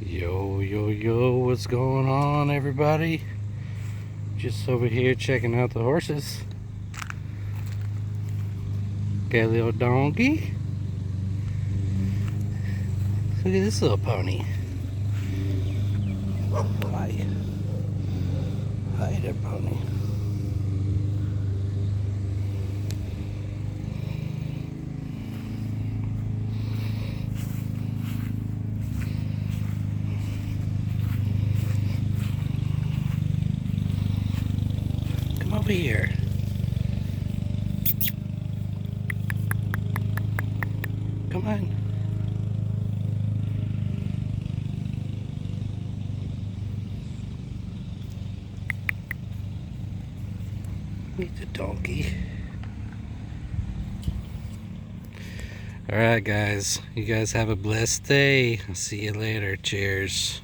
Yo, yo, yo, what's going on, everybody? Just over here checking out the horses. Got a little donkey. Look at this little pony. Hi. Hi there, pony. Come over here. Come on. Meet the donkey. Alright, guys. You guys have a blessed day. I'll see you later. Cheers.